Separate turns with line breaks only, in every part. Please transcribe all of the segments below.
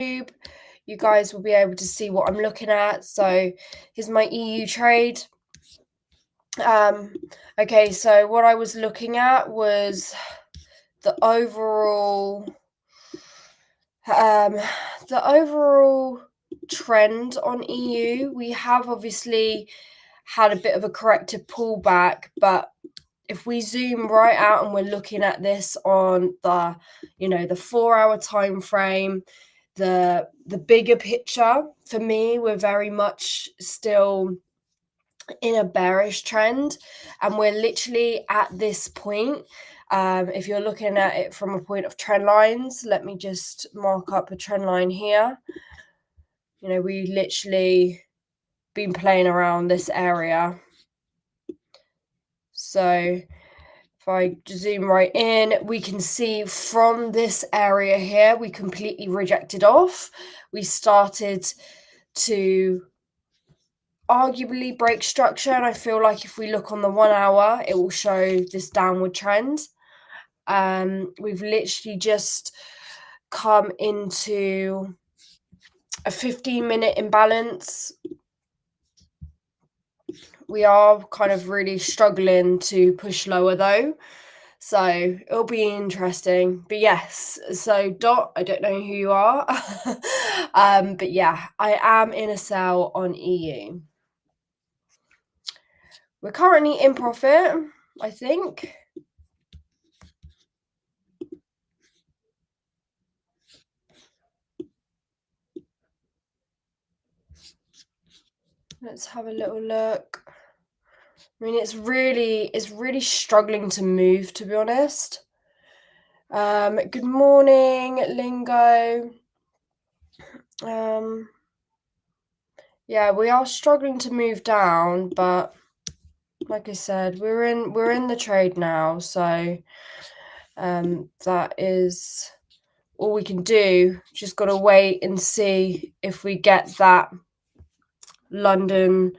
YouTube, you guys will be able to see what I'm looking at. So here's my EU trade. Um, okay, so what I was looking at was the overall um, the overall trend on EU. We have obviously had a bit of a corrective pullback, but if we zoom right out and we're looking at this on the 4 hour time frame, the bigger picture, for me, we're very much still in a bearish trend, and we're literally at this point. If you're looking at it from a point of trend lines, let me just mark up a trend line here. We literally been playing around this area. So if I zoom right in, we can see from this area here, we completely rejected off. We started to arguably break structure, and I feel like if we look on the 1 hour, it will show this downward trend. We've literally just come into a 15-minute imbalance. We are kind of really struggling to push lower though. So it'll be interesting. But yes, so Dot, I don't know who you are. But yeah, I am in a sell on EU. We're currently in profit, I think. Let's have a little look. I mean, it's really struggling to move, to be honest. Good morning, Lingo. Yeah, we are struggling to move down, but like I said, we're in the trade now, so that is all we can do. Just got to wait and see if we get that London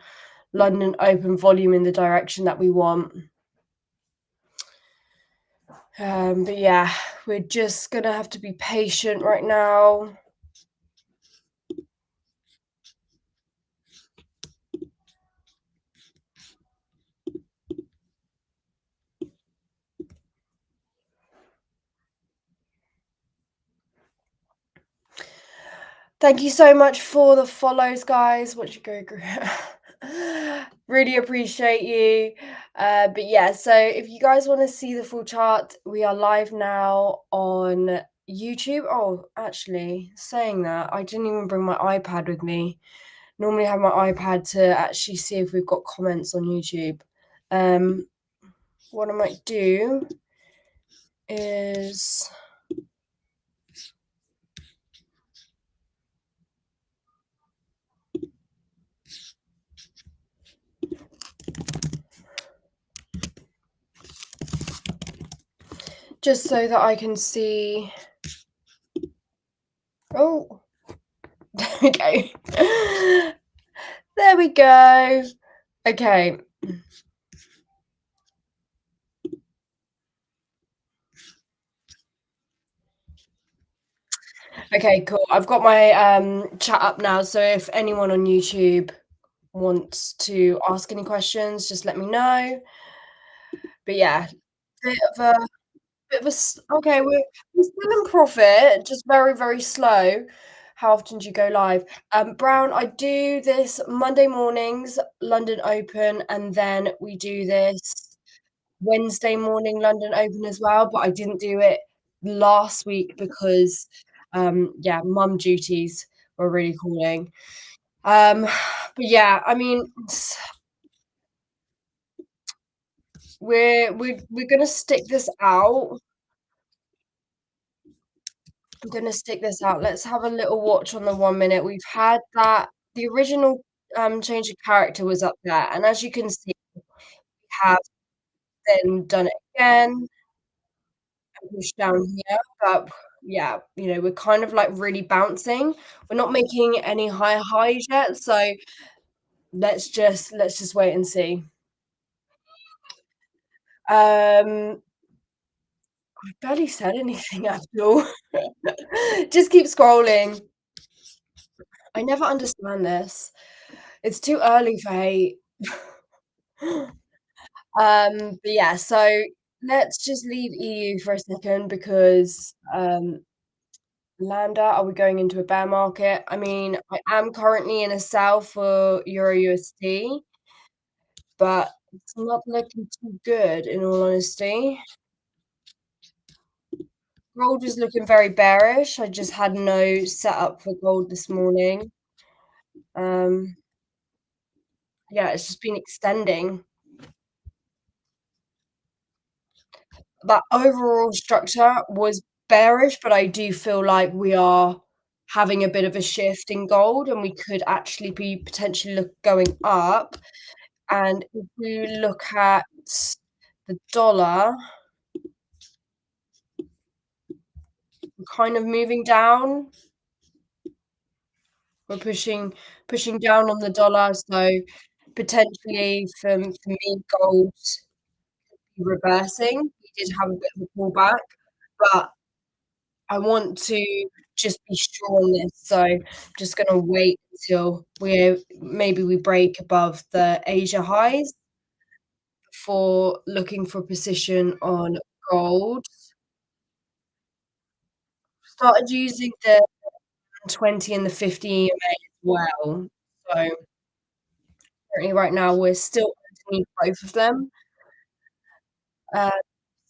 open volume in the direction that we want. But yeah, we're just gonna have to be patient right now. Thank you so much for the follows, guys. Watch you go, really appreciate you. But yeah, so if you guys want to see the full chart, we are live now on YouTube. Oh, actually, saying that, I didn't even bring my iPad with me. Normally I have my iPad to actually see if we've got comments on YouTube. What I might do is just so that I can see. Oh, there we go. There we go. Okay. Okay, cool. I've got my chat up now, so if anyone on YouTube wants to ask any questions, just let me know. But yeah, bit of a okay, we're still in profit, just very, very slow. How often do you go live? Brown, I do this Monday mornings, London Open, and then we do this Wednesday morning London Open as well, but I didn't do it last week because, yeah, mum duties were really calling. But yeah, I mean, we're gonna stick this out. I'm gonna stick this out. Let's have a little watch on the 1 minute. We've had that the original change of character was up there, and as you can see, we have then done it again and pushed down here. But yeah, we're kind of like really bouncing. We're not making any higher highs yet, so let's just wait and see. I barely said anything at all. Just keep scrolling. I never understand this. It's too early for hate. But yeah, so let's just leave EU for a second because, Landa, are we going into a bear market? I mean, I am currently in a sell for Euro USD, but it's not looking too good in all honesty. Gold is looking very bearish. I just had no setup for gold this morning. Um, yeah, it's just been extending. That overall structure was bearish, but I do feel like we are having a bit of a shift in gold, and we could actually be potentially going up. And if we look at the dollar, we're kind of moving down. We're pushing down on the dollar, so potentially for me, gold reversing. We did have a bit of a pullback, but I want to just be sure on this, so I'm just gonna wait until maybe we break above the Asia highs before looking for position on gold. Started using the 20 and the 50 EMA as well. So currently right now we're still underneath both of them. Uh,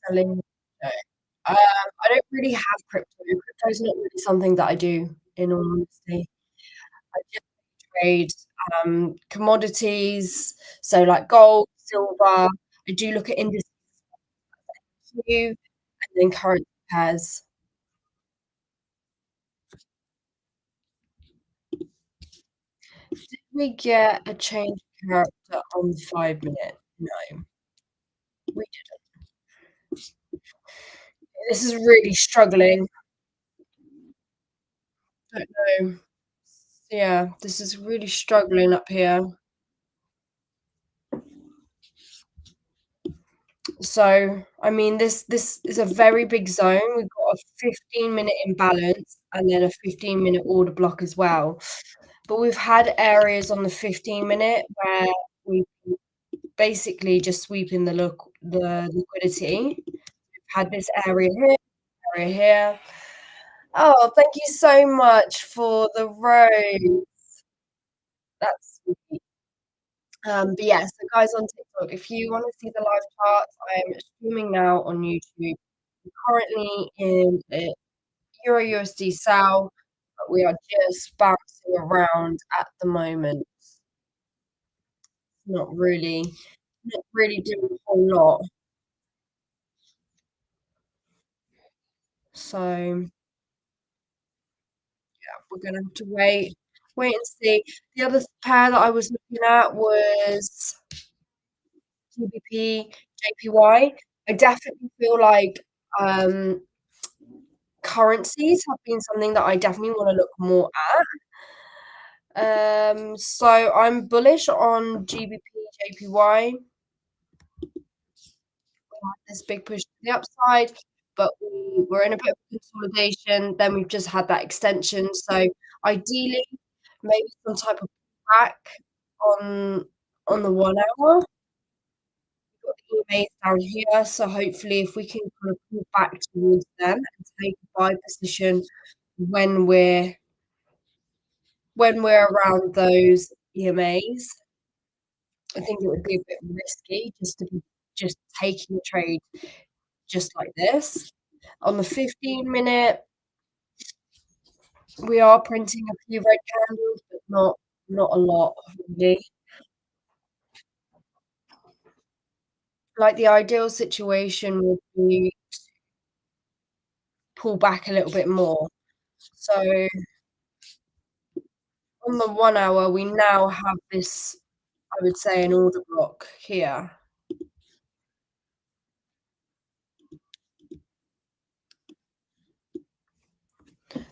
selling. I don't really have crypto. Crypto is not really something that I do, in all honesty. I just trade commodities, so like gold, silver. I do look at indices too, and then current pairs. Did we get a change of character on the 5 minute? No, we didn't. This is really struggling. Don't know. Yeah, this is really struggling up here. So, I mean, this is a very big zone. We've got a 15-minute imbalance and then a 15-minute order block as well. But we've had areas on the 15-minute where we've basically just sweeping the liquidity. We've had this area here. Oh, thank you so much for the rose. That's sweet. But yeah, so guys on TikTok, if you want to see the live charts, I am streaming now on YouTube. I'm currently in a Euro USD sell, but we are just bouncing around at the moment. Not really doing a whole lot. So we're gonna have to wait and see. The other pair that I was looking at was GBP, JPY. I definitely feel like um currencies have been something that I definitely wanna look more at. So I'm bullish on GBP, JPY. This big push to the upside, but we were in a bit of consolidation, then we've just had that extension. So ideally, maybe some type of back on the 1 hour. We've got the EMAs down here, so hopefully if we can kind of pull back towards them and take a buy position when we're around those EMAs. I think it would be a bit risky just to be just taking a trade just like this. On the 15-minute, we are printing a few red candles, but not a lot, really. Like, the ideal situation would be pull back a little bit more. So on the 1 hour, we now have this, I would say, an order block here.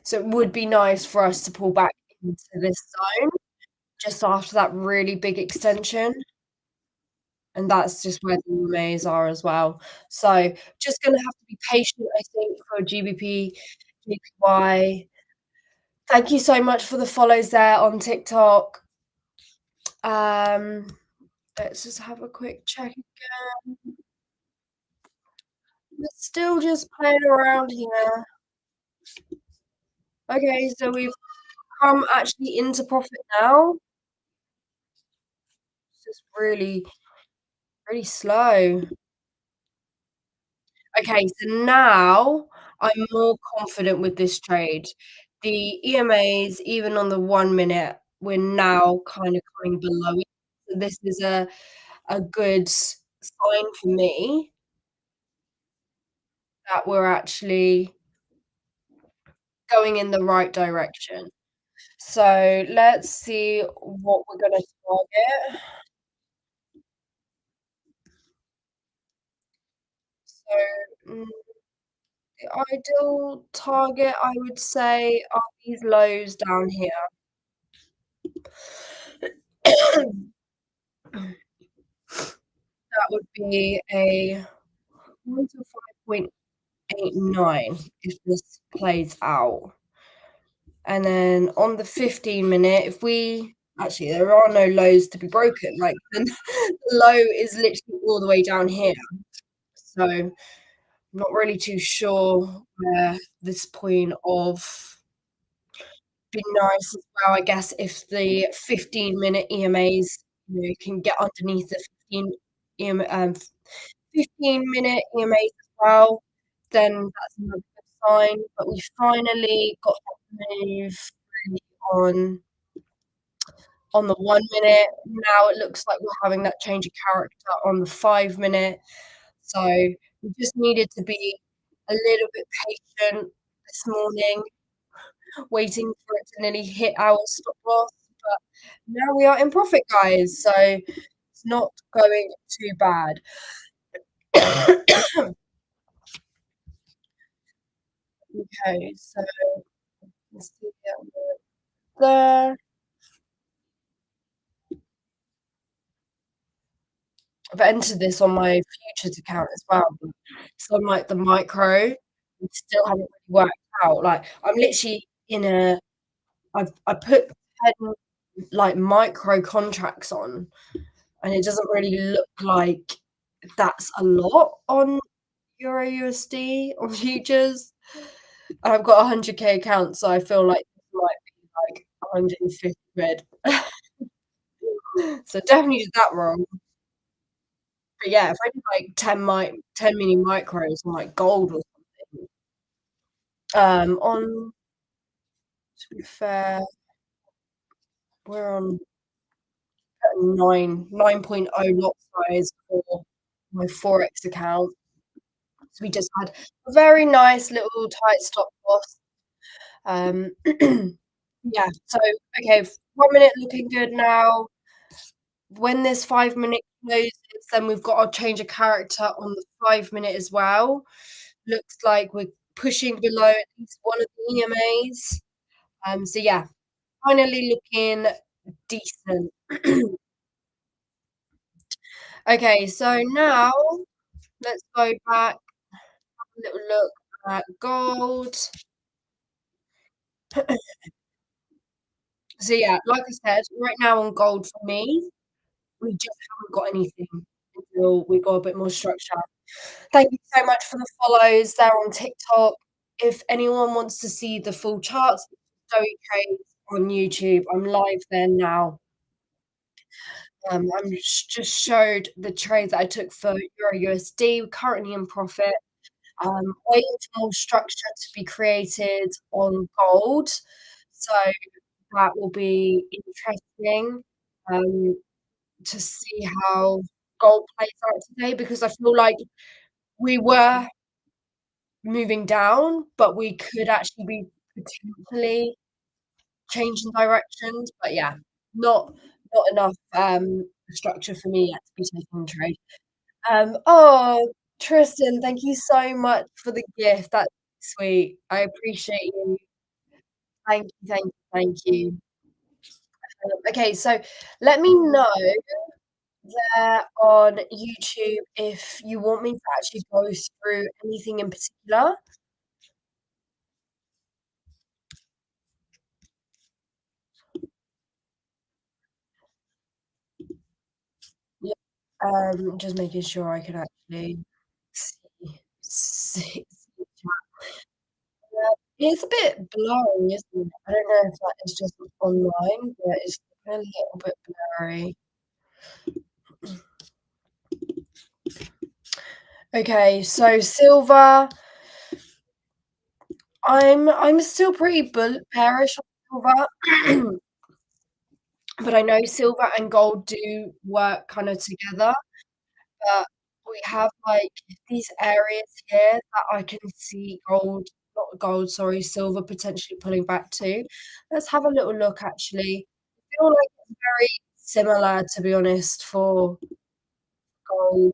So it would be nice for us to pull back into this zone just after that really big extension, and that's just where the EMAs are as well. So just gonna have to be patient, I think, for GBP, JPY Thank you so much for the follows there on TikTok. Um, let's just have a quick check again. We're still just playing around here. Okay, so we've come actually into profit now. It's just really, really slow. Okay, so now I'm more confident with this trade. The EMAs, even on the 1 minute, we're now kind of coming below it. So this is a good sign for me that we're actually going in the right direction. So let's see what we're gonna target. So, the ideal target, I would say, are these lows down here. That would be a 1 to 5.89 if this plays out. And then on the 15-minute, if we actually, there are no lows to be broken, like, the low is literally all the way down here. So, I'm not really too sure where this point of be nice as well, I guess, if the 15-minute EMAs, can get underneath the 15-minute EMAs as well, then that's another good sign. But we finally got that move really on the 1 minute. Now it looks like we're having that change of character on the 5 minute. So we just needed to be a little bit patient this morning, waiting for it to nearly hit our stop loss. But now we are in profit, guys. So it's not going too bad. Okay, so let's see there. I've entered this on my futures account as well. But some like the micro, we still haven't really worked out. Like I'm literally in a I put 10 like micro contracts on, and it doesn't really look like that's a lot on Euro USD on futures. I've got a 100K account, so I feel like this might be like 150 quid. So definitely did that wrong. But yeah, if I did like 10 mini micros on like gold or something, on to be fair, we're on 9.0 lot size for my Forex account. So we just had a very nice little tight stop loss. Um, yeah, so okay, 1 minute looking good now. When this 5 minute closes, then we've got our change of character on the 5 minute as well. Looks like we're pushing below at least one of the EMAs. So yeah, finally looking decent. Okay, so now let's go back, have a little look at gold. So yeah, like I said, right now on gold for me, we just haven't got anything until we got a bit more structure. Thank you so much for the follows there on TikTok. If anyone wants to see the full charts, Doey Trades on YouTube. I'm live there now. I'm just showed the trades that I took for Euro USD, currently in profit. Waiting for more structure to be created on gold. So that will be interesting, um, to see how gold plays out today, because I feel like we were moving down, but we could actually be potentially changing directions. But yeah, not enough structure for me yet to be taking a trade. Oh, Tristan, thank you so much for the gift. That's sweet. I appreciate you. Thank you. Okay, so let me know there on YouTube if you want me to actually go through anything in particular. Just making sure I can actually see. It's a bit blurry, isn't it? I don't know if that is just online, but it's a little bit blurry. Okay, so silver, I'm still pretty bearish on silver, but I know silver and gold do work kinda together, but we have, like, these areas here that I can see not gold, sorry, silver potentially pulling back to. Let's have a little look actually. I feel like it's very similar, to be honest, for gold,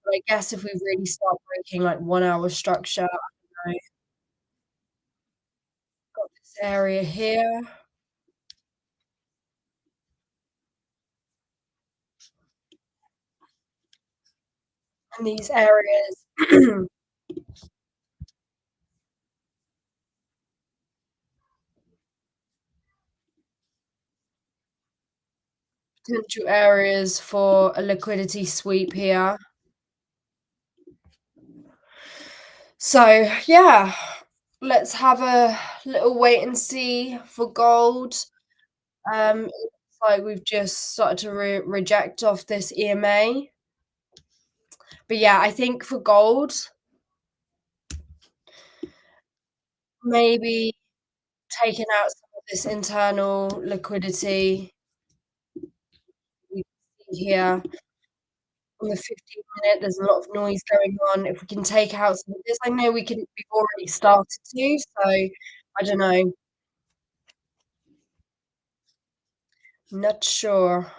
but I guess if we really start breaking, like, 1-hour structure, I don't know, got this area here and these areas, potential areas for a liquidity sweep here. So, yeah, let's have a little wait and see for gold. It looks like we've just started to reject off this EMA. But yeah, I think for gold, maybe taking out some of this internal liquidity we can see here on the 15-minute. There's a lot of noise going on. If we can take out some of this, I know we've already started to, so I don't know. Not sure.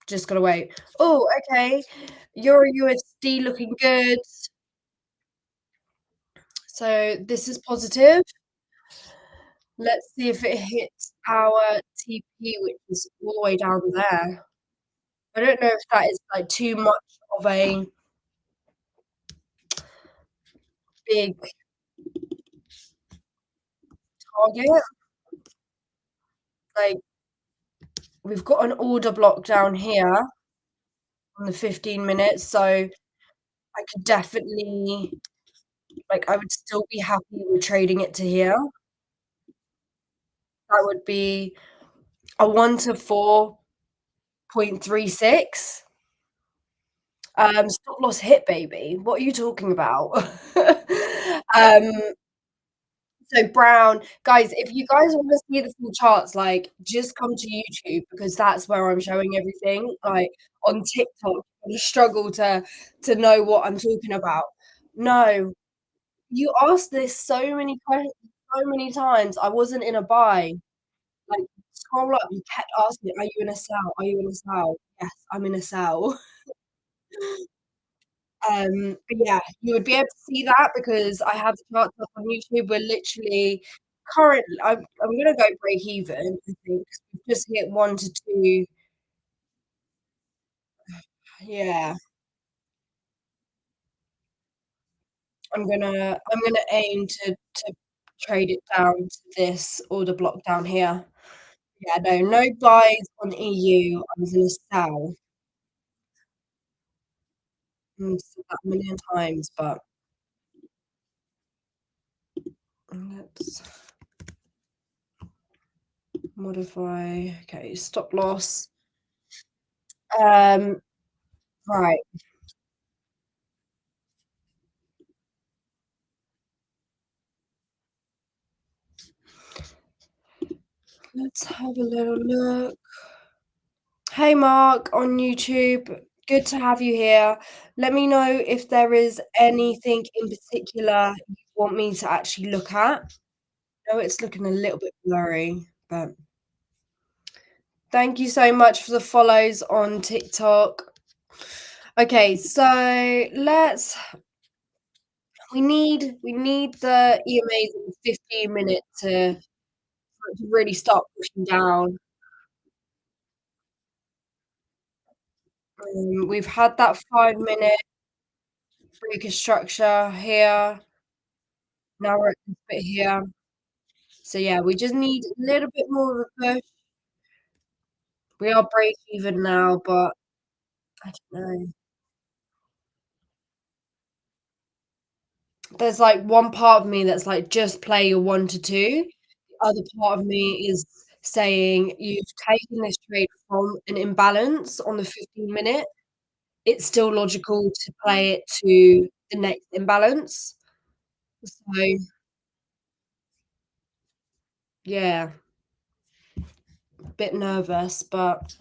Just gotta wait. Oh, okay. Euro USD looking good. So this is positive. Let's see if it hits our TP, which is all the way down there. I don't know if that is, like, too much of a big target. Like, we've got an order block down here on the 15 minutes, so I could definitely like, I would still be happy with trading it to here. That would be a 1 to 4.36. Stop loss hit, baby. What are you talking about? Um, so brown guys, if you guys wanna see the full charts, like, just come to YouTube because that's where I'm showing everything. Like, on TikTok, you struggle to know what I'm talking about. No, you asked this so many times. I wasn't in a buy. Like, scroll up, you kept asking, "Are you in a sell? Are you in a sell?" Yes, I'm in a sell. But yeah, you would be able to see that because I have the charts up on YouTube. We're literally currently I'm gonna go break even, I think, 'cause we've just hit 1 to 2. Yeah, I'm gonna aim to trade it down to this order block down here. Yeah, no buys on EU. I'm gonna sell. Said that a million times, but let's modify. Okay, stop loss. Um, right. Let's have a little look. Hey Mark on YouTube, good to have you here. Let me know if there is anything in particular you want me to actually look at. I know it's looking a little bit blurry, but thank you so much for the follows on TikTok. Okay, so let's we need the EMAs in 15 minutes to really start pushing down. We've had that 5-minute breaker structure here. Now we're at this bit here. So yeah, we just need a little bit more of a push. We are break even now, but I don't know. There's, like, one part of me that's like, "Just play your 1 to 2." The other part of me is saying, "You've taken this trade from an imbalance on the 15 minute. It's still logical to play it to the next imbalance." So, yeah, a bit nervous, but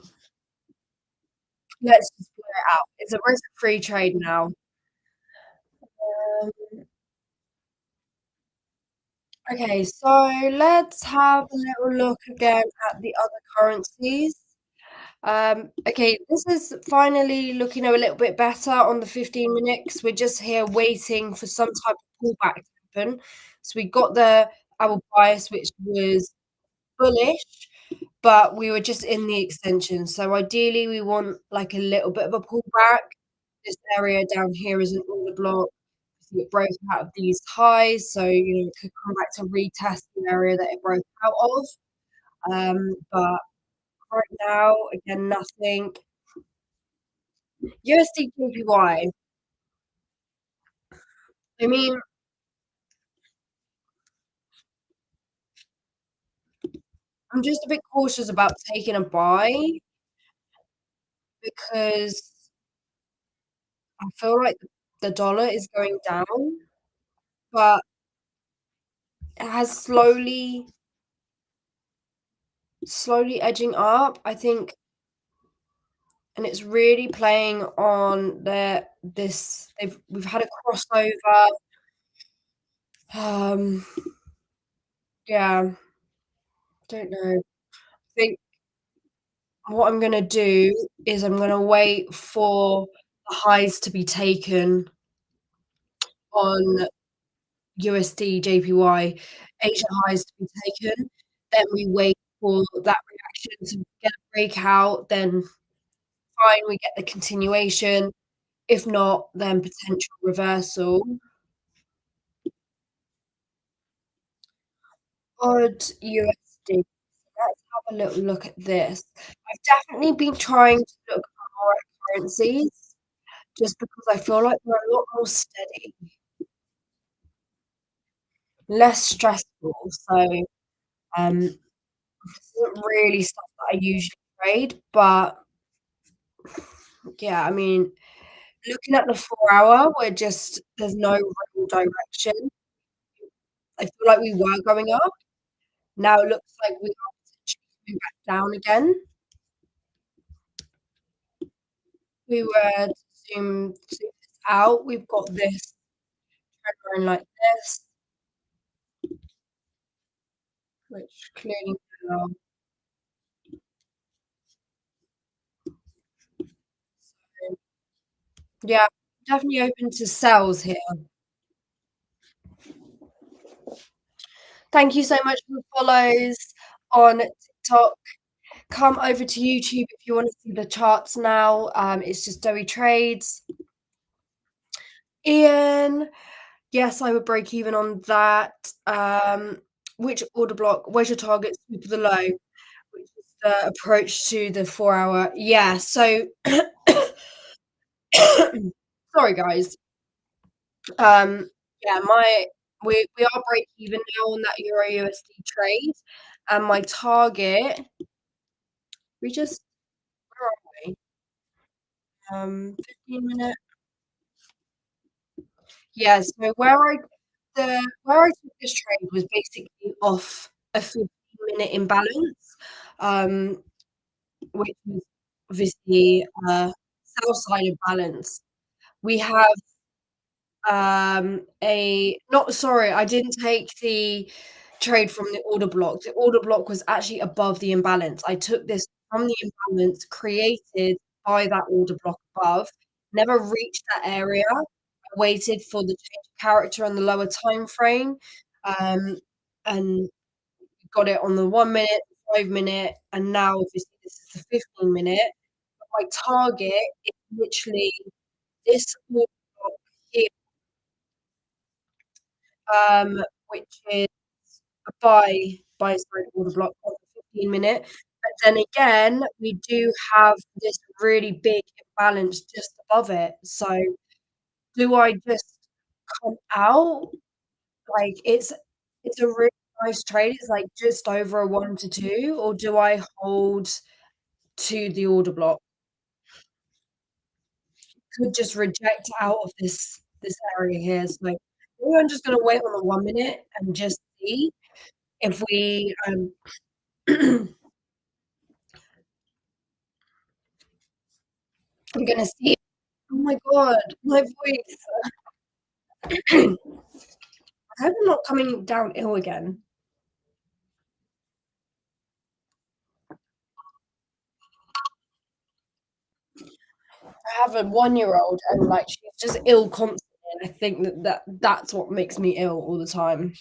let's just play it out. It's a risk-free trade now. Okay, so let's have a little look again at the other currencies. Okay, this is finally looking a little bit better on the 15 minutes. We're just here waiting for some type of pullback to happen. So we got our price, which was bullish, but we were just in the extension. So ideally, we want like a little bit of a pullback. This area down here is an order block. So it broke out of these highs, so it could come back to retest the area that it broke out of. But right now, again, nothing. USD JPY. I mean, I'm just a bit cautious about taking a buy because I feel like the dollar is going down, but it has slowly edging up, I think, and it's really playing on we've had a crossover. Um, yeah, don't know. I think what I'm gonna do is I'm gonna wait for the highs to be taken on USD JPY, Asia highs to be taken, then we wait for that reaction to get a breakout, then fine, we get the continuation. If not, then potential reversal. Odd USD. Let's have a little look at this. I've definitely been trying to look more at currencies just because I feel like they're a lot more steady, less stressful. So, this isn't really stuff that I usually trade, but yeah, I mean, looking at the 4 hour, there's no real direction. I feel like we were going up. Now it looks like we are potentially coming back down again. We were to zoom this out, we've got this trend line like this, which clearly now yeah, definitely open to sells here. Thank you so much for the follows on TikTok. Come over to YouTube if you wanna see the charts now. It's just Doey Trades. Ian, yes, I would break even on that. Which order block? Where's your target? Super the low, which is the approach to the 4 hour. Yeah, so sorry guys. Um, yeah, we are break even now on that Euro USD trade, and my target. We just where are we? 15 minute. Yeah, so where I took this trade was basically off a 15-minute imbalance, um, which was obviously sell side imbalance. We have a not sorry, I didn't take the trade from the order block. The order block was actually above the imbalance. I took this from the imbalance created by that order block above, never reached that area. I waited for the change of character on the lower time frame, um, and got it on the 1 minute, 5 minute, and now obviously this is the 15 minute. My target is literally this order block here, which is a buy side order block on the 15 minute. then again, we do have this really big imbalance just above it. So do I just come out? Like, it's a really nice trade. It's, like, just over a 1 to 2, or do I hold to the order block? Could just reject out of this area here. So maybe I'm just gonna wait on the 1 minute and just see if we, I'm gonna see. Oh my god, my voice. I hope I'm not coming down ill again. I have a one-year-old and, like, she's just ill constantly, and I think that's what makes me ill all the time.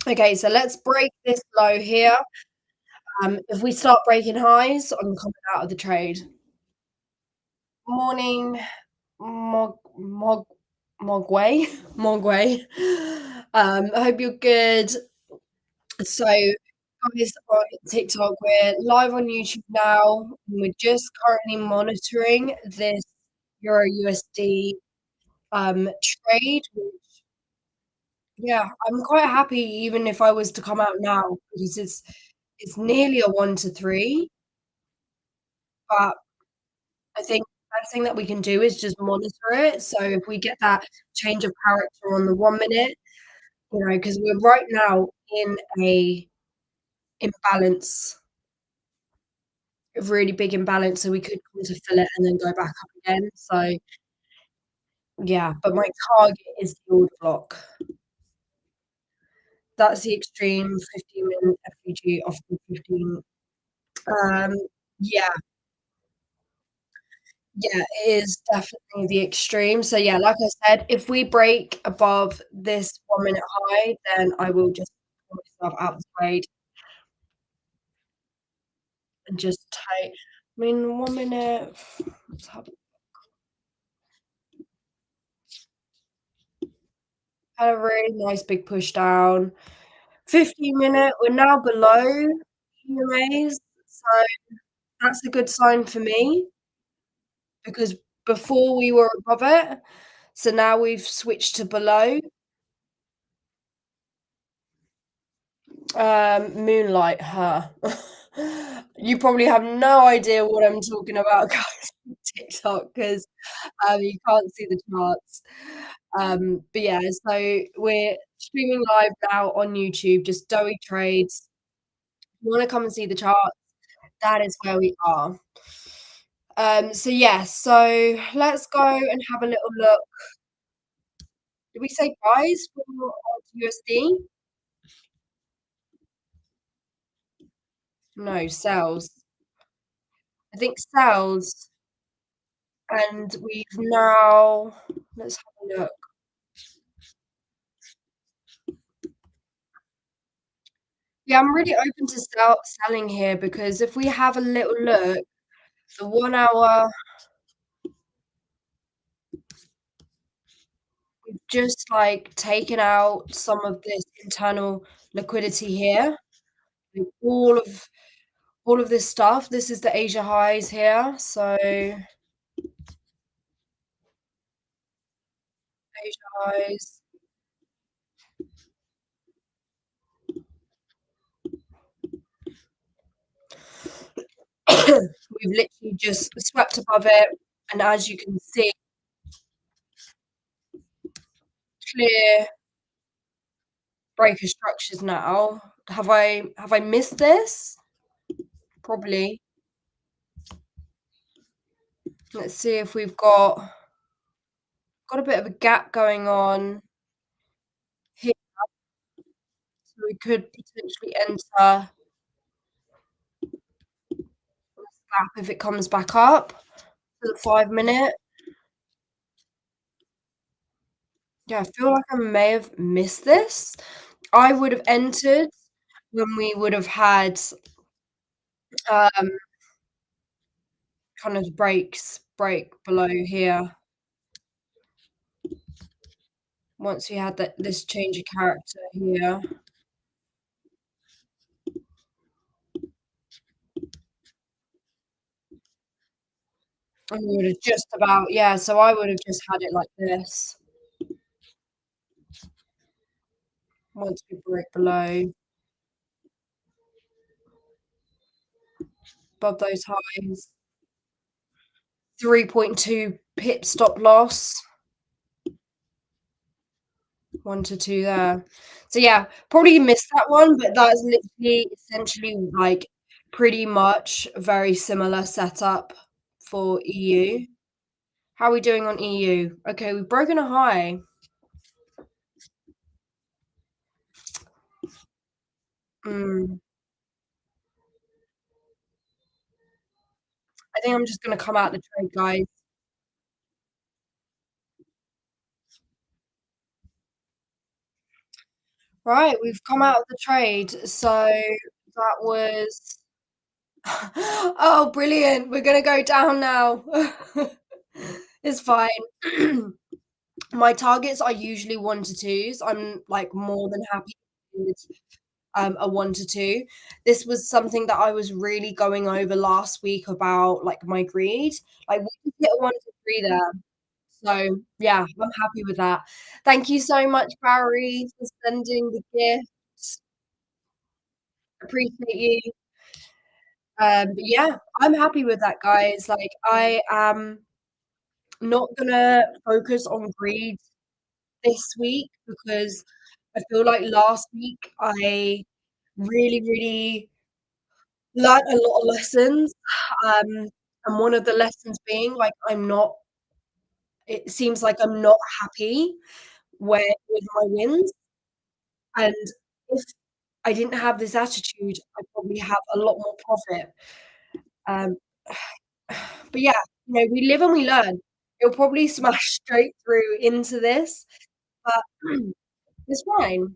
Okay, so let's break this low here. If we start breaking highs, I'm coming out of the trade. Morning, Mog Mogwai. Mogwai. I hope you're good. So, guys on TikTok, we're live on YouTube now, and we're just currently monitoring this Euro USD trade. Yeah, I'm quite happy even if I was to come out now because it's nearly a 1 to 3, but I think the best thing that we can do is just monitor it. So if we get that change of character on the 1 minute, you know, because 'cause we're right now in a imbalance, a really big imbalance, so we could come to fill it and then go back up again. So, yeah, but my target is the order block. That's the extreme 15-minute FVG off the 15. Um, yeah, yeah, it is definitely the extreme. So, yeah, like I said, if we break above this 1 minute high, then I will just pull myself out the trade and just take. I mean, 1 minute, let's have had a really nice big push down. 15-minute, we're now below EMAs, so that's a good sign for me because before we were above it, so now we've switched to below. Moonlight her. You probably have no idea what I'm talking about, guys, on TikTok 'cause, you can't see the charts. But yeah, so we're streaming live now on YouTube, just Doey Trades. If you wanna come and see the charts, that is where we are. So yeah, so let's go and have a little look. Did we say buys for USD? No, sells. I think sells, and we've now let's have a look. Yeah, I'm really open to selling here because if we have a little look, the 1 hour, we've just, like, taken out some of this internal liquidity here. Like, all of this stuff, this is the Asia highs here, so Asia highs. We've literally just swept above it, and as you can see, clear breaker structures now. Have I missed this? Probably. Let's see if we've got a bit of a gap going on here, so we could potentially enter this gap if it comes back up to the 5 minute. Yeah, I feel like I may have missed this. I would have entered when we would have had, um, kind of break below here once we had this change of character here. I would have just about, yeah, so I would have just had it like this once we break below above those highs. 3.2 pip stop loss, 1 to 2 there. So, yeah, probably missed that one, but that's literally essentially, like, pretty much a very similar setup for EU. How are we doing on EU? Okay, we've broken a high. Mm, I think I'm just gonna come out the trade, guys. Right, we've come out of the trade, so that was oh, brilliant. We're gonna go down now. It's fine. My targets are usually 1 to 2s. I'm, like, more than happy with, a 1 to 2. This was something that I was really going over last week about, like, my greed. Like, we could get a 1 to 3 there. So, yeah, I'm happy with that. Thank you so much, Barry, for sending the gifts. Appreciate you. But yeah, I'm happy with that, guys. Like, I am not gonna focus on greed this week because I feel like last week I really, really learnt a lot of lessons. Um, and one of the lessons being, like, it seems like I'm not happy with my wins, and if I didn't have this attitude, I'd probably have a lot more profit. Um, but yeah, we live and we learn. It'll probably smash straight through into this, but it's fine.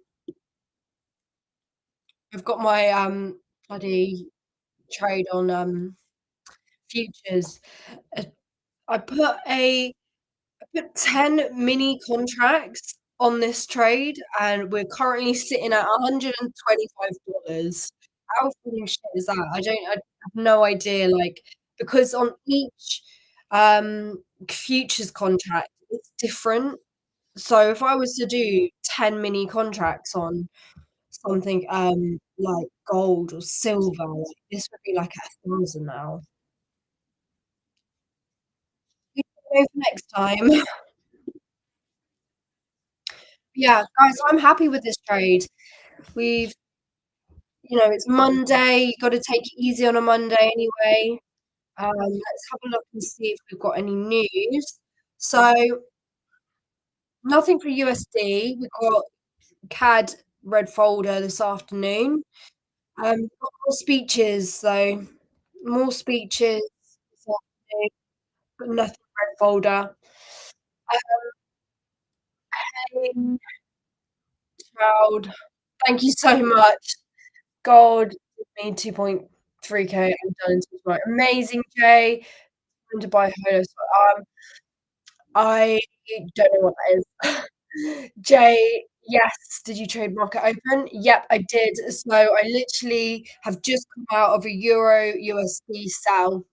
I've got my, bloody trade on, futures. Uh, I put a I put 10 mini contracts on this trade, and we're currently sitting at $125. How freaking shit is that? I have no idea, like, because on each, futures contract, it's different. So if I was to do 10 mini contracts on something, like gold or silver, like, this would be like 1,000 now. We can go for next time. Yeah, guys, I'm happy with this trade. We've it's Monday, you gotta take it easy on a Monday anyway. Let's have a look and see if we've got any news. So, nothing for USD. We've got CAD red folder this afternoon. Got more speeches, though. More speeches this afternoon, but nothing red folder. Okay, child. Thank you so much. Gold give me 2.3K. I'm done tonight. Amazing, Jay. Going to buy Holo. So, I don't know what that is. Jay, yes. Did you trade market open? Yep, I did. So I literally have just come out of a Euro USD sell.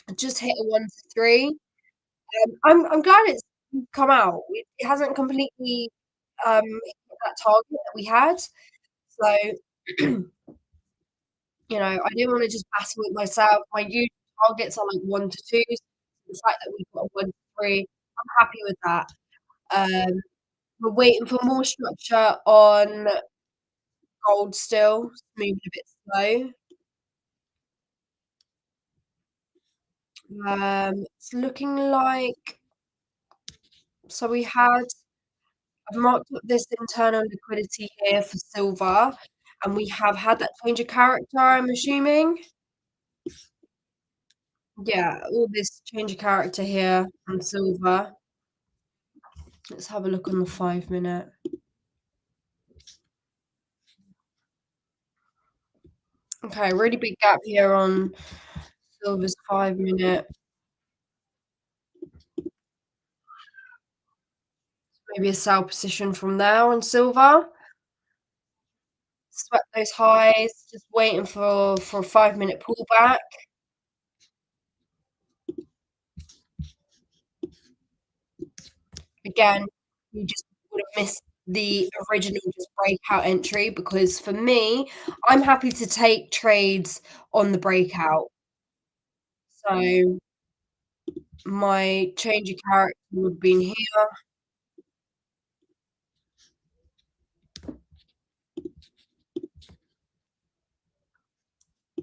I just hit a 1 to 3. I'm glad it's come out. It hasn't completely hit that target that we had. So I didn't wanna just battle with myself. My usual targets are like 1 to 2s. The fact that we've got a 1 to 3, I'm happy with that. Um, we're waiting for more structure on gold still. It's moving a bit slow. It's looking like we had I've marked up this internal liquidity here for silver, and we have had that change of character, I'm assuming. Yeah, all this change of character here on silver. Let's have a look on the 5 minute. Okay, really big gap here on silver's 5 minute. Maybe a sell position from there on silver. Swept those highs, just waiting for a 5 minute pullback. Again, you just would have missed the original just breakout entry because for me, I'm happy to take trades on the breakout. So my change of character would have been here.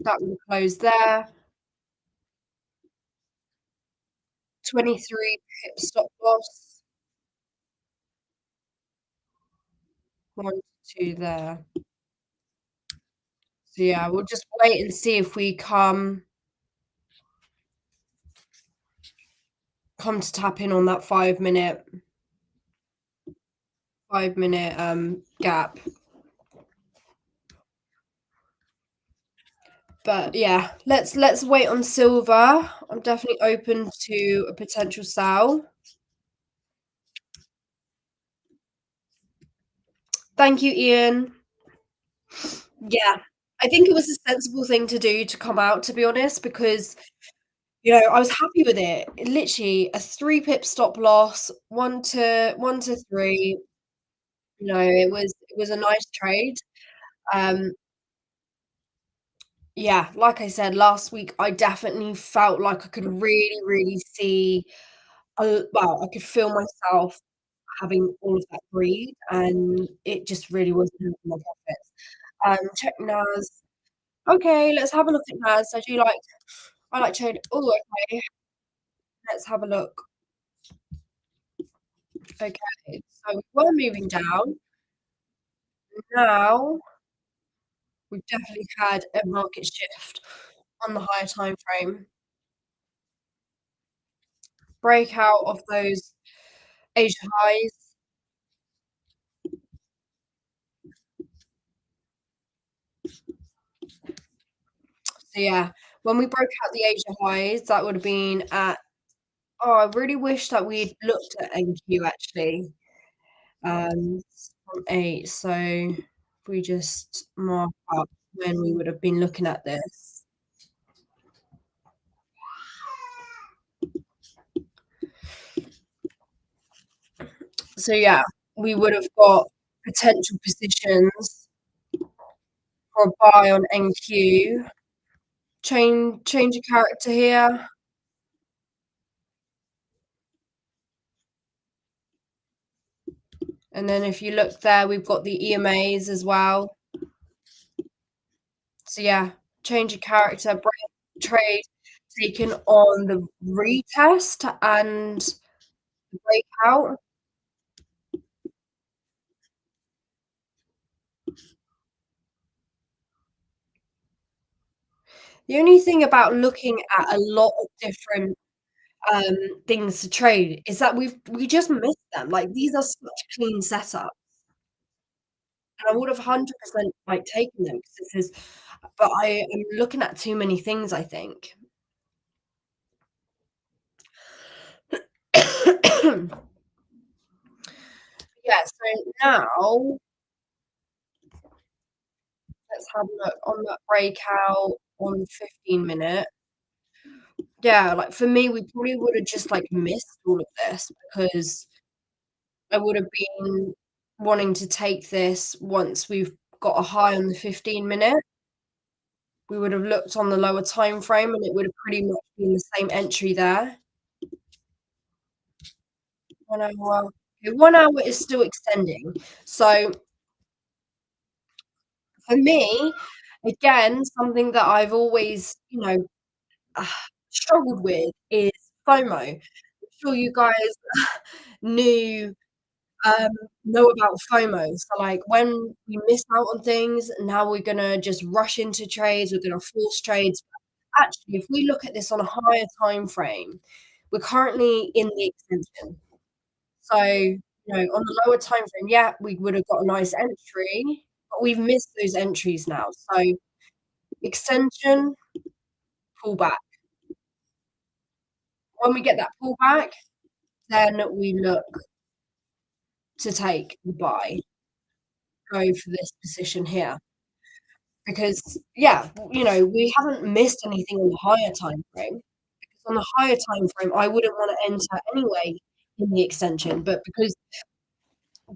That would have closed there. 23 pip stop loss. 1 to 2 there. So yeah, we'll just wait and see if we come to tap in on that 5 minute gap. But yeah, let's wait on silver. I'm definitely open to a potential sell. Thank you, Ian. Yeah, I think it was a sensible thing to do to come out, to be honest, because I was happy with it. Literally a 3 pip stop loss, 1 to 3. It was a nice trade. Um, yeah, like I said last week, I definitely felt like I could really, really see I could feel myself having all of that greed, and it just really wasn't helping my profits. Check NAS. Okay, let's have a look at NAS. I like trade. Oh, okay. Let's have a look. Okay, so we're moving down. Now we've definitely had a market shift on the higher time frame. Breakout of those Asia highs. So yeah, when we broke out the Asia highs, that would have been at I really wish that we'd looked at NQ actually. From 8. So if we just mark up when we would have been looking at this. So yeah, we would have got potential positions for a buy on NQ. Change a character here. And then if you look there, we've got the EMAs as well. So yeah, change of character, break trade taken on the retest and the breakout. The only thing about looking at a lot of different things to trade is that we just miss them. Like these are such clean setups. And I would have 100% like taken them because this is but I am looking at too many things, I think. Yeah, so now let's have a look on that breakout on 15 minute. Yeah, like for me, we probably would have just like missed all of this because I would have been wanting to take this once we've got a high on the 15 minute. We would have looked on the lower time frame and it would have pretty much been the same entry there. 1 hour. Okay, 1 hour is still extending. So for me, again, something that I've always, struggled with is FOMO. I'm sure you guys knew um, know about FOMO. So, like, when we miss out on things, now we're gonna just rush into trades, we're gonna force trades. Actually, if we look at this on a higher time frame, we're currently in the extension. So, on the lower time frame, yeah, we would have got a nice entry, but we've missed those entries now. So extension, pullback. When we get that pullback, then we look to take the buy, go for this position here. Because, yeah, we haven't missed anything on the higher time frame. Because on the higher time frame, I wouldn't wanna enter anyway in the extension, but because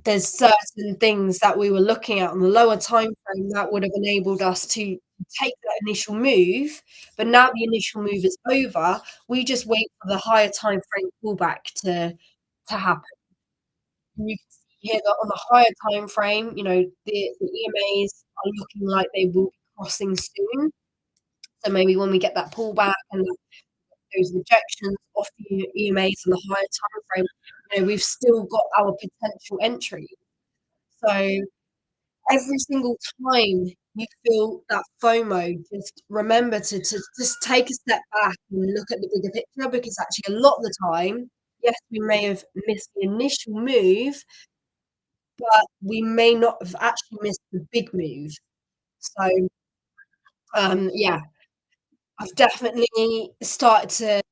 there's certain things that we were looking at on the lower time frame that would have enabled us to take that initial move, but now the initial move is over, we just wait for the higher time frame pullback to happen. And you can see here that on the higher time frame, the EMAs are looking like they will be crossing soon. So maybe when we get that pullback and those rejections off the EMAs on the higher time frame, we've still got our potential entry. So every single time you feel that FOMO, just remember to just take a step back and look at the bigger picture, because actually a lot of the time, yes, we may have missed the initial move, but we may not have actually missed the big move. So, yeah, I've definitely started to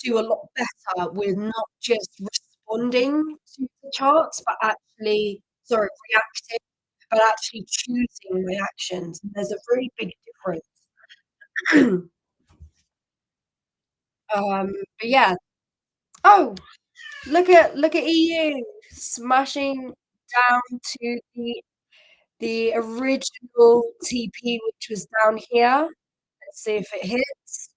do a lot better with not just responding to the charts, but actually reacting, but actually choosing my actions. And there's a really big difference. But yeah. Oh, look at EU smashing down to the original TP, which was down here. Let's see if it hits.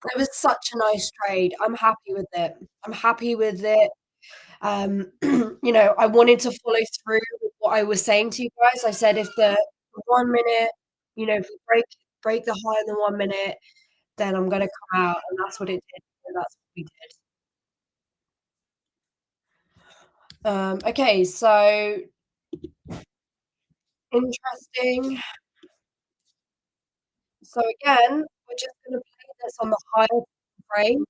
It was such a nice trade. I'm happy with it. I'm happy with it. I wanted to follow through with what I was saying to you guys. I said if the 1 minute, if we break the high in the 1 minute, then I'm gonna come out, and that's what it did. So that's what we did. Okay, so interesting. So again, we're just gonna play this on the higher frame.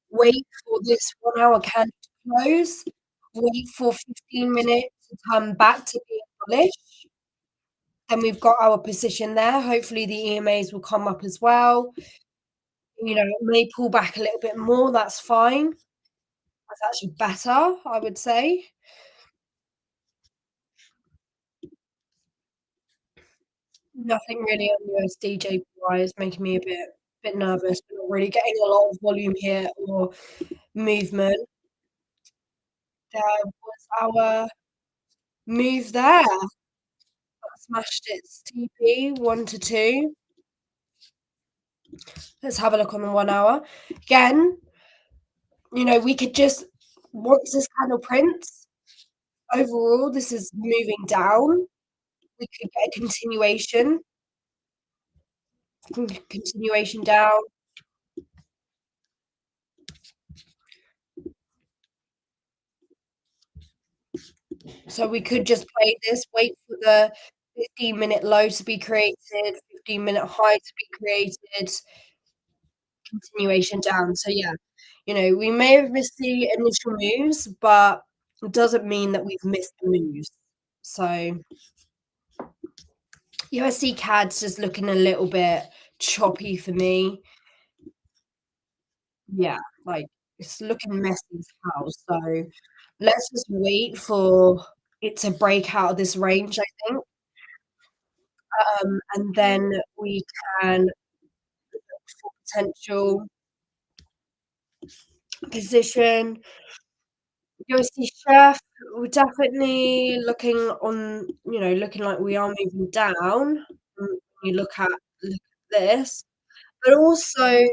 Wait for this 1 hour candle to close. Wait for 15 minutes to come back to being bullish. Then we've got our position there. Hopefully, the EMAs will come up as well. It may pull back a little bit more. That's fine. That's actually better, I would say. Nothing really on USD JPY is making me a bit nervous. We're not really getting a lot of volume here or movement. There was our move there. Smashed its TP 1 to 2. Let's have a look on the 1 hour. Again, we could just once this candle prints, overall, this is moving down. We could get a continuation down. So we could just play this, wait for the 15-minute low to be created, 15-minute high to be created, continuation down. So yeah, we may have missed the initial moves, but it doesn't mean that we've missed the moves. So USD CAD's just looking a little bit choppy for me. Yeah, like it's looking messy as hell. So let's just wait for it to break out of this range, I think. And then we can look for potential position. USD chef, we're definitely looking like we are moving down. When you look at this, but also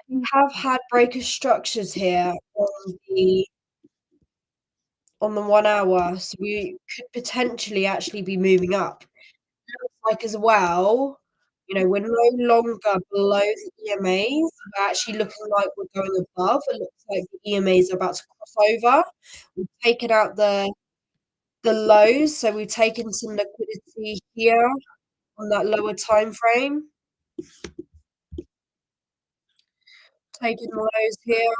we have had breaker structures here on the 1 hour, so we could potentially actually be moving up. Looks like as well, we're no longer below the EMAs. We're actually looking like we're going above. It looks like the EMAs are about to cross over. We've taken out the lows, so we've taken some liquidity here on that lower time frame. Taking the lows here.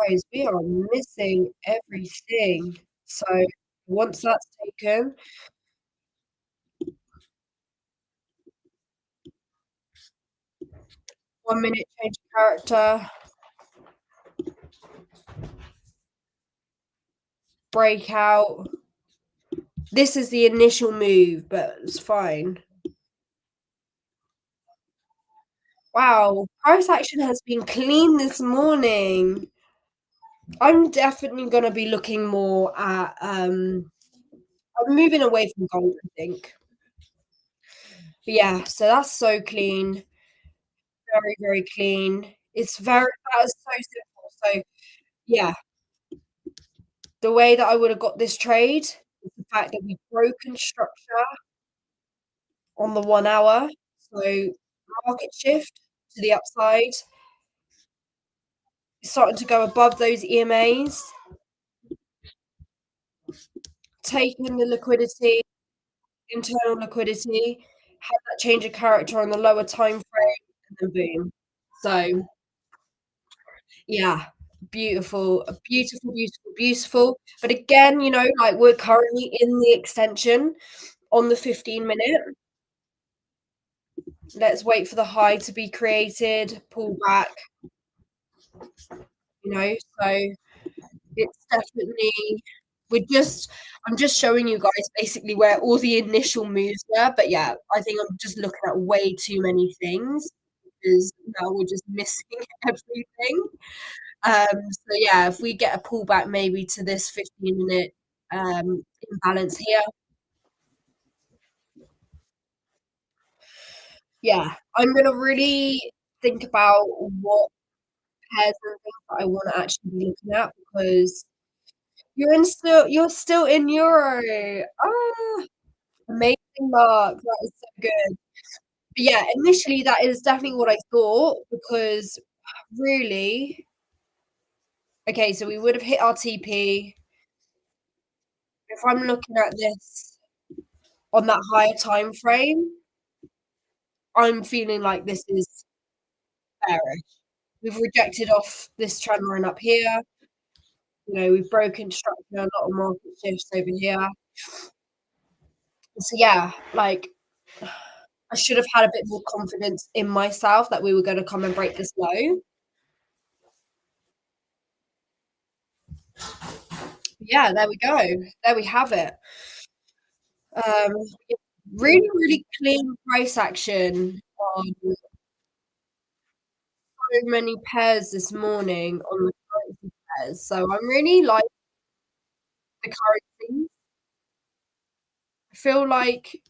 Guys, we are missing everything. So once that's taken, 1 minute change of character, breakout, This is the initial move, but it's fine. Wow, price action has been clean this morning. I'm definitely gonna be looking more at, I'm moving away from gold, I think. But yeah, so that's so clean, very, very clean. It's very that is so simple. So, yeah, the way that I would have got this trade is the fact that we've broken structure on the 1 hour. So, market shift to the upside, starting to go above those EMAs, taking the liquidity, internal liquidity, have that change of character on the lower time frame, and then boom. So, yeah, beautiful, beautiful, beautiful, beautiful. But again, like we're currently in the extension on the 15-minute. Let's wait for the high to be created, pull back, so it's definitely we're just I'm just showing you guys basically where all the initial moves were, but yeah, I think I'm just looking at way too many things because now we're just missing everything. So yeah, if we get a pullback maybe to this 15-minute imbalance here, yeah, I'm gonna really think about what pairs and things that I wanna actually be looking at because you're still in euro. Ah, amazing mark. That is so good. But yeah, initially that is definitely what I thought because really okay, so we would have hit our TP. If I'm looking at this on that higher time frame, I'm feeling like this is bearish. We've rejected off this trend line up here. We've broken structure, a lot of market shifts over here. So yeah, like I should have had a bit more confidence in myself that we were gonna come and break this low. Yeah, there we go. There we have it. Um, really, really clean price action on so many pairs this morning on the currency pairs. So I'm really like the currencies. I feel like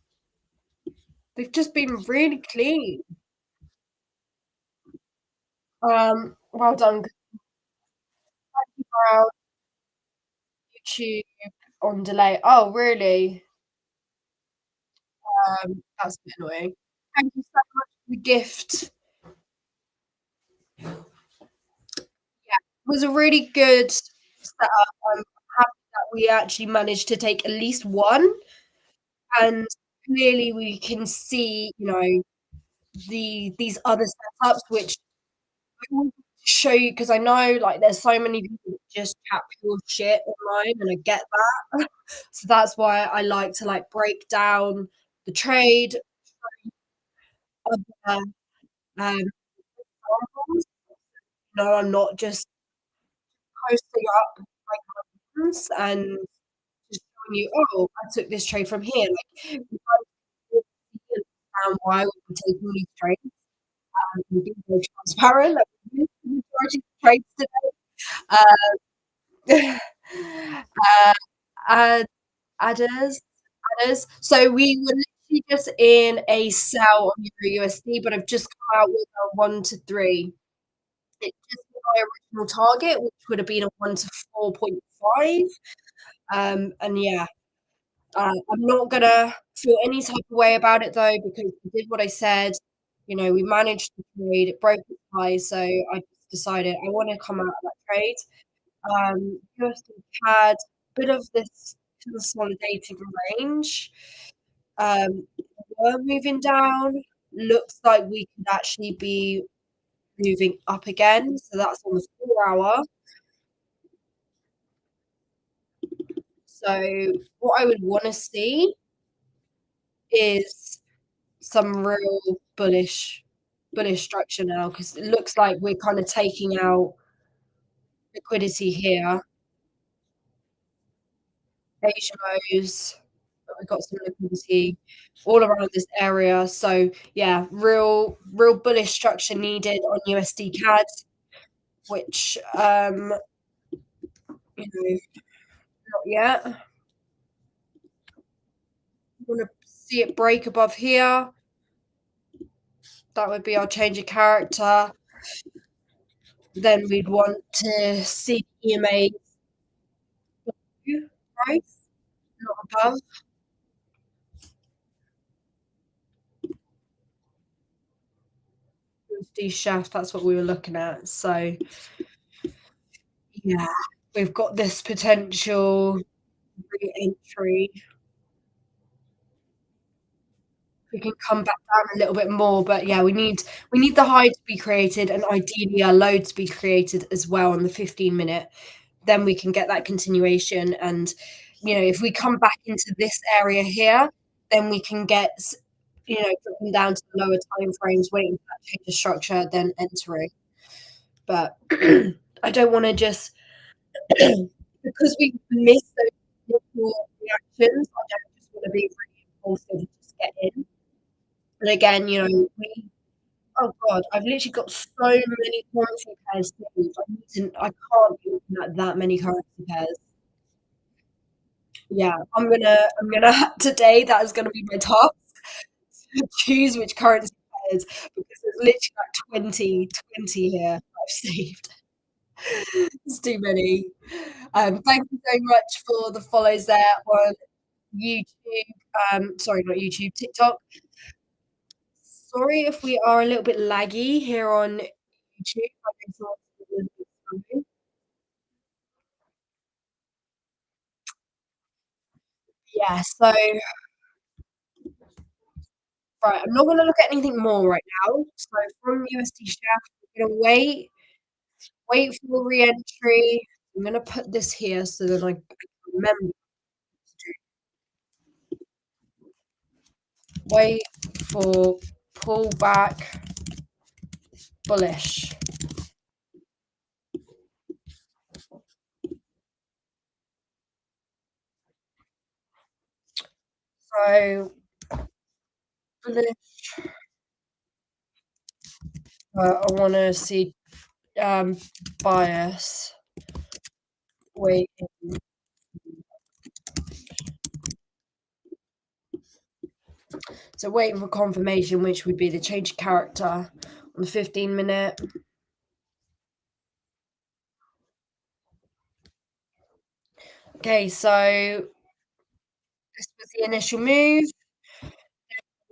they've just been really clean. Well done, Brown, YouTube on delay. Oh, really? That's a bit annoying. Thank you so much for the gift. Yeah, it was a really good setup. I'm happy that we actually managed to take at least one, and clearly we can see, these other setups which I want to show you because I know, like, there's so many people that just chat pure shit online, and I get that. So that's why I like to, like, break down the trade, other, examples. No, I'm not just posting up my comments and just showing you, "Oh, I took this trade from here." Like, you guys will understand why we're taking these trades and being very transparent. Like, we missed the majority of the trades today. Uh, add adders adders. So we were literally just in a sell on Euro USD, but I've just come out with a 1 to 3. It just hit my original target, which would have been a 1 to 4.5. And yeah, I'm not gonna feel any type of way about it though, because we did what I said. We managed the trade, it broke its high, so I just decided I wanna come out of that trade. USD had a bit of this consolidating range. We're moving down. Looks like we could actually be moving up again, so that's on the 4 hour. So what I would wanna see is some real bullish structure now because it looks like we're kinda taking out liquidity here. Asia lows. we got some liquidity all around this area. So yeah, real bullish structure needed on USD CAD, which not yet. Want to see it break above here. That would be our change of character. Then we'd want to see EMA price, not above. USD chef, that's what we were looking at. So yeah, we've got this potential re-entry. We can come back down a little bit more, but yeah, we need the high to be created and ideally a low to be created as well on the 15-minute. Then we can get that continuation, and if we come back into this area here, then we can get dropping down to the lower time frames, waiting for that change of structure, then entering. But I don't want to just because we missed those initial reactions. I don't just want to be really impulsive and just get in. And again, oh God, I've literally got so many currency pairs saved. I can't be looking at that many currency pairs. Yeah, I'm gonna today that is gonna be my task to choose which currency pairs because there's literally like 20 here I've saved. It's too many. Thank you so much for the follows there on YouTube. Sorry, not YouTube, TikTok. Sorry if we are a little bit laggy here on YouTube. Yeah, so right, I'm not gonna look at anything more right now. So from USD Chef, we're gonna wait for re-entry. I'm gonna put this here so that I can remember. Wait for pullback bullish. So bullish. I want to see bias. Wait. So waiting for confirmation, which would be the change of character on the 15-minute. Okay, so this was the initial move.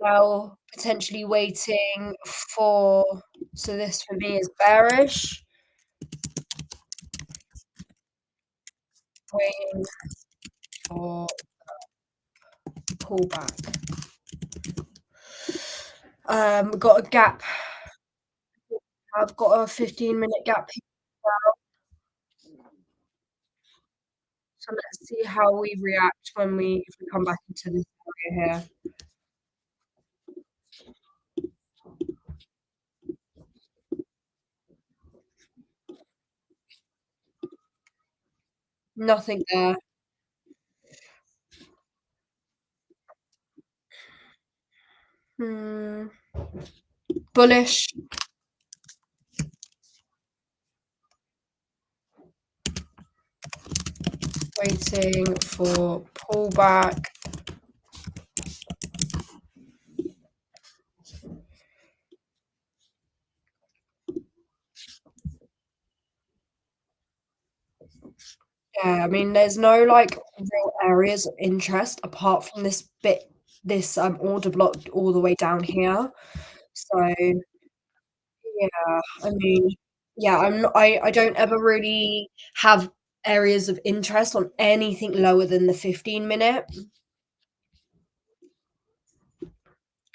Now potentially waiting for, so this for me is bearish. Waiting for pullback. We've got a gap. I've got a 15-minute gap here. So let's see how we react if we come back into this area here. Nothing there. Bullish. Waiting for pullback. Yeah, I mean, there's no real areas of interest apart from this bit, this order block all the way down here. So yeah, I mean, yeah, I don't ever really have areas of interest on anything lower than the 15-minute.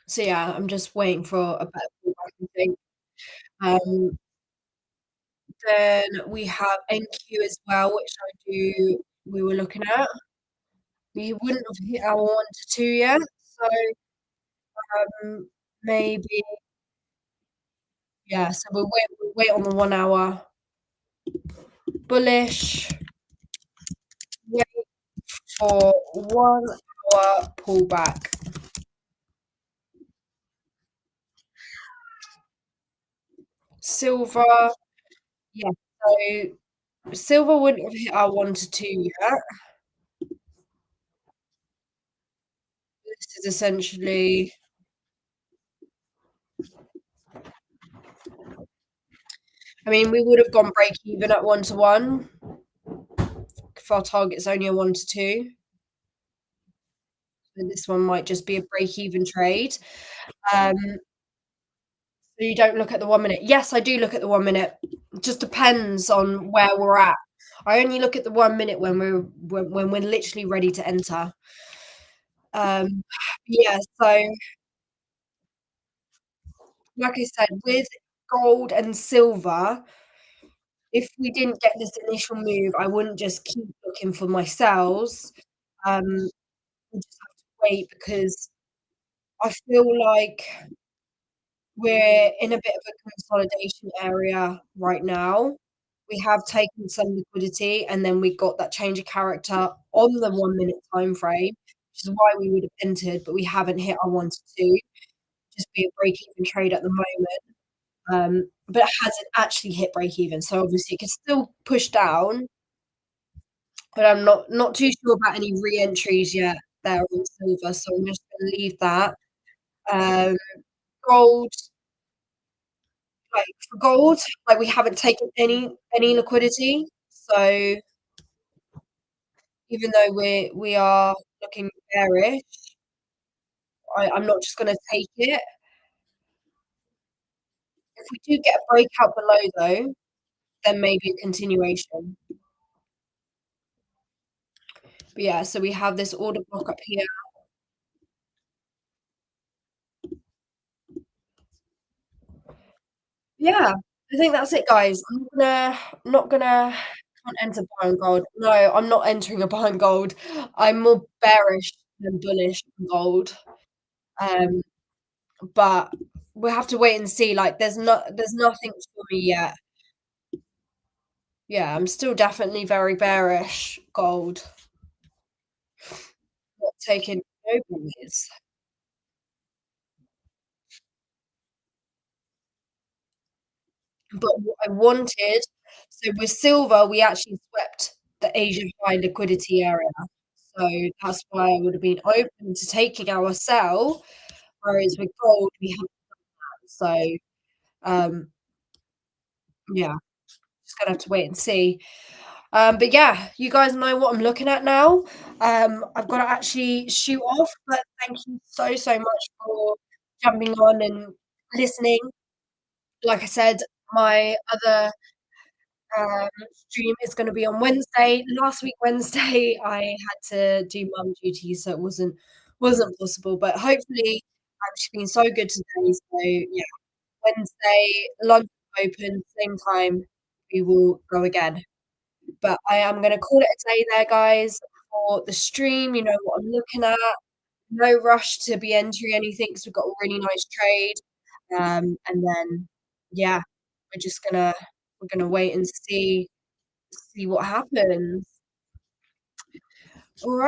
So yeah, I'm just waiting for a better pullback, I think. Then we have NQ as well, which we were looking at. We wouldn't have hit our 1 to 2 yet, so, maybe yeah, so we'll wait on the 1 hour. Bullish. Wait for 1 hour pullback. Silver, yeah. So silver wouldn't have hit our 1 to 2 yet. This is essentially, I mean, we would have gone break even at 1 to 1 if our target's only a 1 to 2. So this one might just be a break even trade. So you don't look at the 1 minute. Yes, I do look at the 1 minute. It just depends on where we're at. I only look at the 1 minute when we're literally ready to enter. Yeah, so like I said, with gold and silver, if we didn't get this initial move, I wouldn't just keep looking for my sells. We just have to wait because I feel like we're in a bit of a consolidation area right now. We have taken some liquidity, and then we got that change of character on the 1 minute time frame, which is why we would have entered, but we haven't hit our 1 to 2. Just be a break-even trade at the moment. But it hasn't actually hit break even, so obviously it can still push down, but I'm not too sure about any re-entries yet there on silver, so I'm just gonna leave that. Um, gold, like, for gold, like, we haven't taken any liquidity, so even though we are looking bearish, I'm not just gonna take it. If we do get a breakout below though, then maybe a continuation. But yeah, so we have this order block up here. Yeah, I think that's it, guys. I'm not gonna can't enter buy on gold. No, I'm not entering a buy on gold. I'm more bearish than bullish on gold. Um, but we'll have to wait and see. Like, there's nothing for me yet. Yeah, I'm still definitely very bearish gold. Not taking no bullies. But what I wanted, so with silver, we actually swept the Asian high liquidity area. So that's why I would have been open to taking our sell, whereas with gold, we haven't. So, um, yeah, just gonna have to wait and see. But yeah, you guys know what I'm looking at now. I've got to actually shoot off, but thank you so much for jumping on and listening. Like I said, my other stream is gonna be on Wednesday. Last week, Wednesday, I had to do mum duty, so it wasn't possible, but hopefully, she's been so good today, so yeah, Wednesday, lunch open, same time, we will go again. But I am gonna call it a day there, guys, for the stream. You know what I'm looking at. No rush to be entering anything because 'cause we've got a really nice trade. And then, yeah, we're just gonna wait and see what happens. Alright.